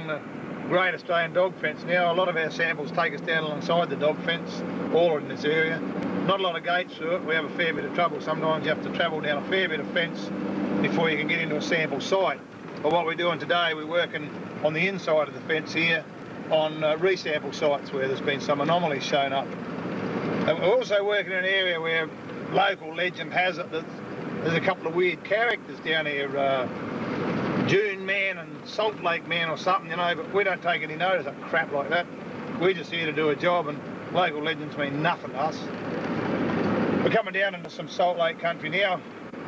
along the Great Australian Dog Fence. Now a lot of our samples take us down alongside the dog fence, all in this area. Not a lot of gates through it. We have a fair bit of trouble. Sometimes you have to travel down a fair bit of fence before you can get into a sample site. But what we're doing today, we're working on the inside of the fence here on resample sites where there's been some anomalies shown up. And we're also working in an area where local legend has it that there's a couple of weird characters down here, Dune Man and Salt Lake Man or something, you know, but we don't take any notice of crap like that. We're just here to do a job, and local legends mean nothing to us. We're coming down into some Salt Lake country now.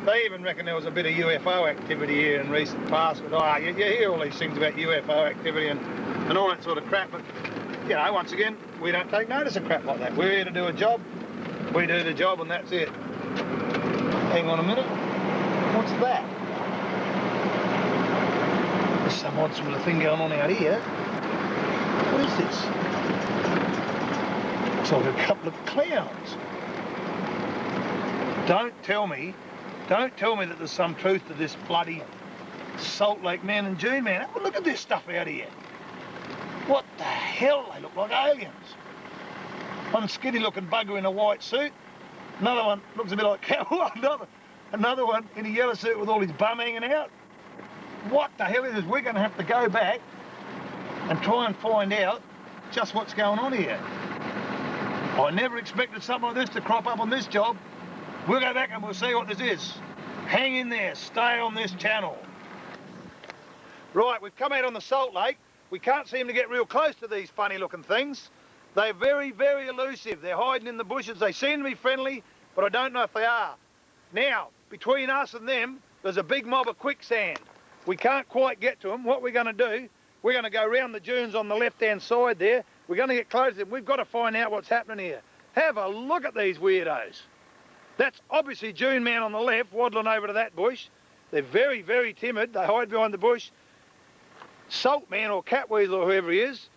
They even reckon there was a bit of UFO activity here in recent past, but you hear all these things about UFO activity and all that sort of crap, but you know, once again, we don't take notice of crap like that. We're here to do a job, we do the job, and that's it. Hang on a minute, what's that? There's some odd sort of thing going on out here. What is this? It's like a couple of clowns. Don't tell me that there's some truth to this bloody Salt Lake Man and Dune Man. Have a look at this stuff out here. What the hell? They look like aliens. One skinny looking bugger in a white suit. Another one looks a bit like cow. Another one in a yellow suit with all his bum hanging out. What the hell is this? We're going to have to go back and try and find out just what's going on here. I never expected something like this to crop up on this job. We'll go back and we'll see what this is. Hang in there, stay on this channel. Right, we've come out on the Salt Lake. We can't seem to get real close to these funny looking things. They're very, very elusive. They're hiding in the bushes. They seem to be friendly, but I don't know if they are. Now, between us and them, there's a big mob of quicksand. We can't quite get to them. What we're going to do, we're going to go round the dunes on the left-hand side there. We're going to get close to them. We've got to find out what's happening here. Have a look at these weirdos. That's obviously Dune Man on the left, waddling over to that bush. They're very, very timid. They hide behind the bush. Salt Man or Catweasel or whoever he is,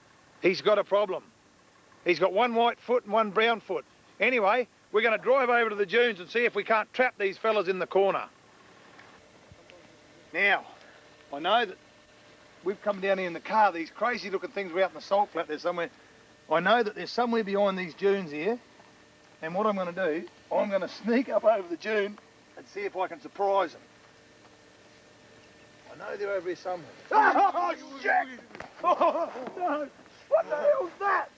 he's got a problem. He's got one white foot and one brown foot. Anyway, we're going to drive over to the dunes and see if we can't trap these fellas in the corner. Now, I know that we've come down here in the car. These crazy looking things were out in the salt flat there somewhere. I know that there's somewhere behind these dunes here. And what I'm going to do, I'm going to sneak up over the dune and see if I can surprise them. I know they're over here somewhere. Oh, shit! Oh, no! What the hell's that?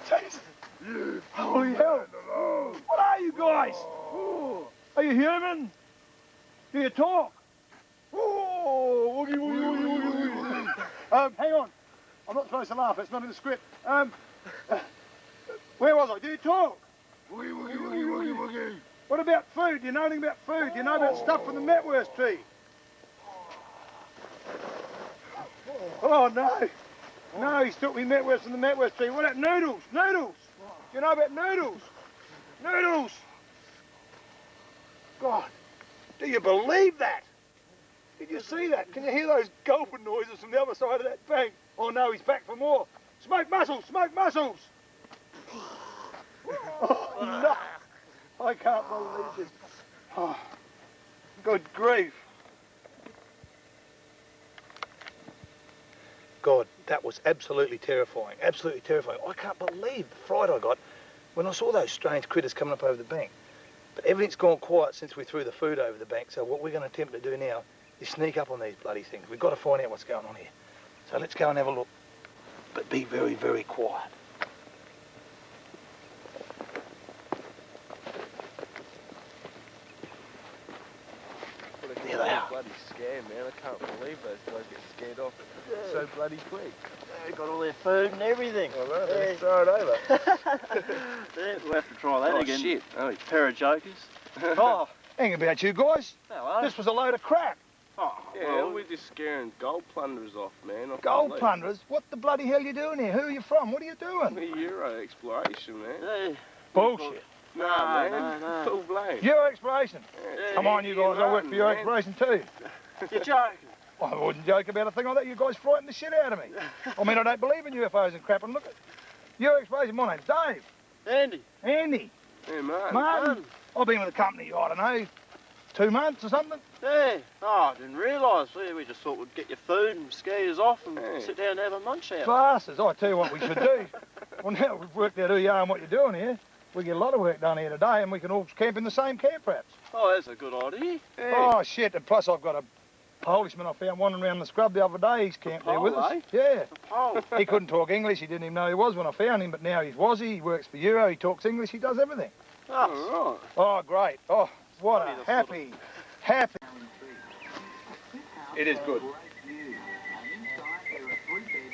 Jesus! Holy hell! What are you guys? Are you human? Do you talk? Oh, woogie, woogie, woogie, woogie. Hang on. I'm not supposed to laugh. It's not in the script. Where was I? Do you talk? Woogie, woogie, woogie, woogie, woogie. What about food? Do you know anything about food? Do you know about stuff from the Metworth tree? Oh, no. No, he's took me Metworth from the Metworth tree. What about noodles? Noodles! Do you know about noodles? Noodles! God, do you believe that? Did you see that? Can you hear those gulping noises from the other side of that bank? Oh, no, he's back for more. Smoked mussels! Smoked mussels! Oh, no. I can't believe this. Oh, good grief. God, that was absolutely terrifying. Absolutely terrifying. I can't believe the fright I got when I saw those strange critters coming up over the bank. But everything's gone quiet since we threw the food over the bank, so what we're going to attempt to do now is sneak up on these bloody things. We've got to find out what's going on here. So let's go and have a look. But be very, very quiet. There they are. Bloody scared, man. I can't believe those guys get scared off so bloody quick. They've got all their food and everything. I know, let's throw it over. Yeah, we'll have to try that again. Shit. Oh, Pair of jokers. Oh, hang about you guys. Hello. This was a load of crap. Oh, yeah, well, we're just scaring gold plunderers off, man. Gold plunderers? What the bloody hell are you doing here? Who are you from? What are you doing? We're Euro exploration, man. yeah. Bullshit. No, man. no. Full blown. Your exploration. Yeah, Come on, you guys. I work for your exploration too. You're joking. I wouldn't joke about a thing like that. You guys frighten the shit out of me. I mean, I don't believe in UFOs and crap. And look at your exploration. My name's Dave. Andy. Andy. Yeah, Martin. Martin. I've been with the company, I don't know, 2 months or something? Yeah. Oh, I didn't realise. Yeah, we just thought we'd get your food and scare you off and sit down and have a munch out. Bastards, I tell you what we should do. Well, now we've worked out who you are and what you're doing here. We get a lot of work done here today and we can all camp in the same camp perhaps. Oh, that's a good idea. Yeah. Oh, shit, and plus I've got a Polishman I found wandering around the scrub the other day. He's camped there with us. Eh? Yeah. Oh. He couldn't talk English. He didn't even know he was when I found him, but now he's Wazzy. He works for Euro. He talks English. He does everything. Oh, Oh, great. Oh, what a Funny, the happy. It is good.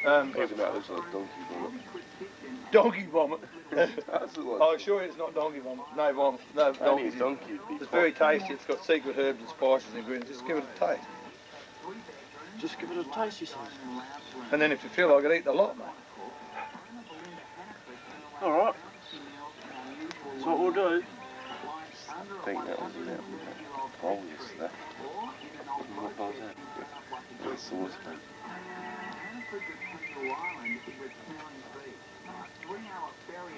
Looks like donkey vomit. Donkey vomit. That's the one. Oh, sure it's not donkey vomit. No vomit. No Only donkey. donkey. It's very tasty. It's got secret herbs and spices and ingredients. Just give it a taste. just give it a taste, he says. And then if you feel like it, eat the lot, mate. All right. That's what we'll do. I think that was about the pole yesterday. What was that? With a saucepan.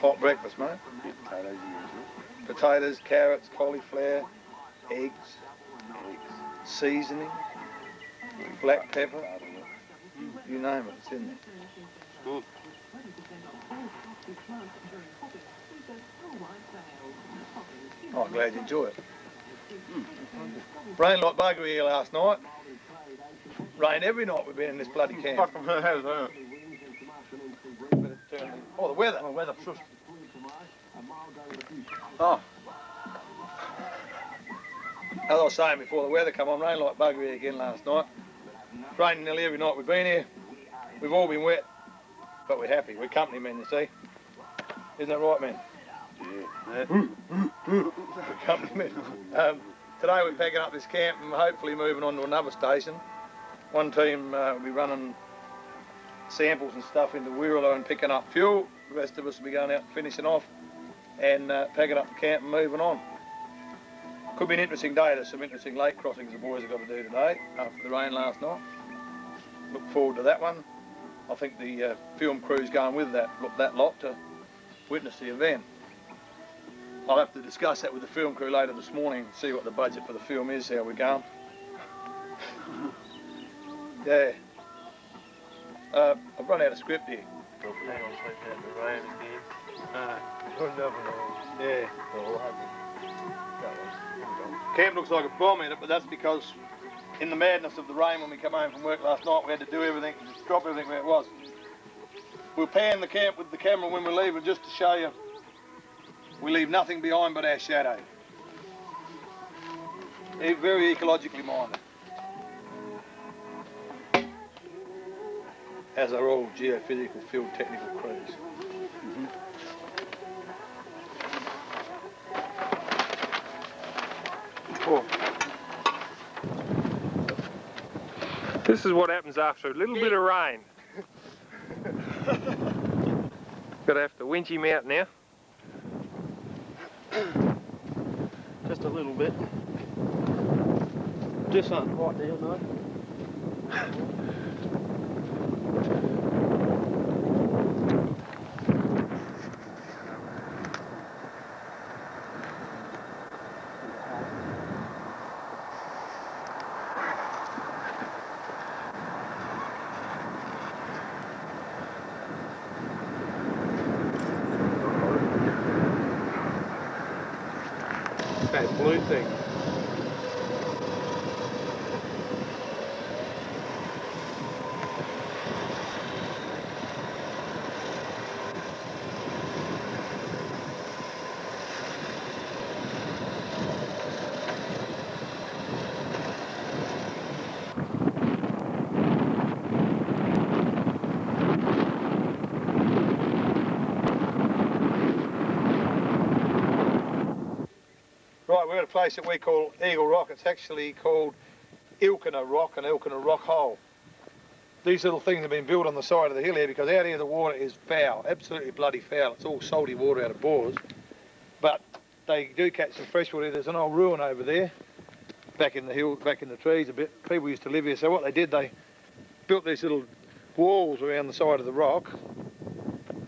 Hot breakfast, mate. Bit of potatoes in there as well. Potatoes, carrots, cauliflower, eggs, Eggs. seasoning, black pepper. I don't know. You name it, it's in there. Good. Oh, I'm glad you enjoy it. Rained like buggery here last night. Rain every night we've been in this bloody camp. Fucking has, huh? Oh, the weather. Oh, weather. Shush. Oh. As I was saying before, the weather come on, rained like buggery again last night. Raining nearly every night we've been here. We've all been wet, but we're happy. We're company men, you see. Isn't that right, man? Yeah. We're company men. Today we're packing up this camp and hopefully moving on to another station. One team will be running samples and stuff into Wirraloo and picking up fuel. The rest of us will be going out and finishing off and packing up the camp and moving on. Could be an interesting day. There's some interesting lake crossings the boys have got to do today after the rain last night. Look forward to that one. I think the film crew's going with that lot to witness the event. I'll have to discuss that with the film crew later this morning, see what the budget for the film is, how we're going. Yeah. I've run out of script here. Hang on, sleep out in the rain again. Yeah. Well, what happened? Camp looks like a bomb in it, but that's because in the madness of the rain when we come home from work last night, we had to do everything, just drop everything where it was. We'll pan the camp with the camera when we leave, and just to show you, we leave nothing behind but our shadow. Very ecologically minded. As are all geophysical field technical crews. Oh. This is what happens after a little bit of rain. Gonna have to winch him out now. Just a little bit. Just aren't quite down though. That blue thing. Right, we're at a place that we call Eagle Rock. It's actually called Ilkena Rock and Ilkena Rock Hole. These little things have been built on the side of the hill here because out here the water is foul, absolutely bloody foul. It's all salty water out of bores. But they do catch some fresh water. There's an old ruin over there, back in the hill, back in the trees a bit. People used to live here. So what they did, they built these little walls around the side of the rock,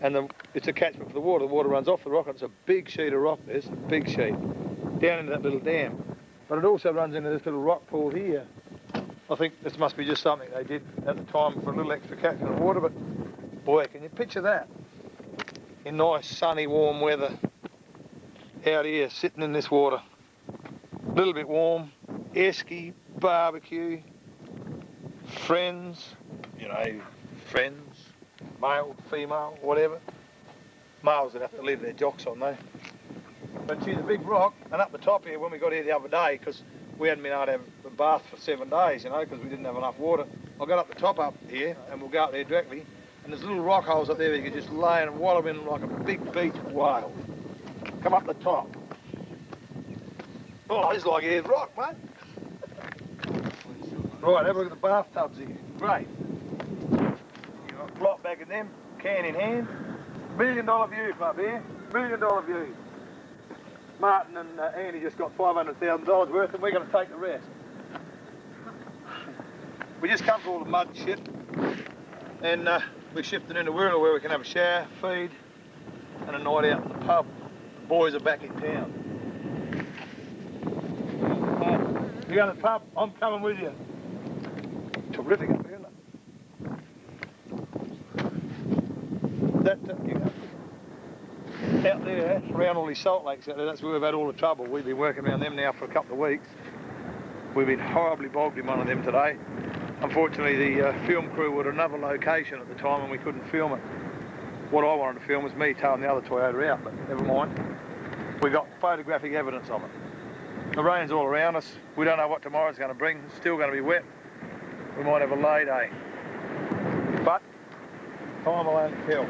and it's a catchment for the water. The water runs off the rock, and it's a big sheet of rock. There's a big sheet down into that little dam. But it also runs into this little rock pool here. I think this must be just something they did at the time for a little extra catching of water, but boy, can you picture that? In nice sunny warm weather, out here sitting in this water. A little bit warm, esky, barbecue, friends, you know, friends, male, female, whatever. Males would have to leave their jocks on though. But she's a big rock, and up the top here when we got here the other day, because we hadn't been able to have a bath for 7 days, you know, because we didn't have enough water. I got up the top up here, and we'll go up there directly, and there's little rock holes up there where you can just lay and wallop in like a big beach whale. Come up the top. Oh, it's like Ayers Rock, mate. Right, have a look at the bathtubs here. Great. You got a plot back in them, can in hand. $1 million view from up here. $1 million view. Martin and Andy just got $500,000 worth, and we're going to take the rest. We just come for all the mud and shit, and we're shifting into Wirral where we can have a shower, feed, and a night out in the pub. The boys are back in town. You going to the pub? I'm coming with you. Terrific up here, isn't it? That, you know, out there, around all these salt lakes out there, that's where we've had all the trouble. We've been working around them now for a couple of weeks. We've been horribly bogged in one of them today. Unfortunately, the film crew were at another location at the time and we couldn't film it. What I wanted to film was me towing the other Toyota out, but never mind. We got photographic evidence of it. The rain's all around us. We don't know what tomorrow's going to bring. It's still going to be wet. We might have a lay day. But time will only tell.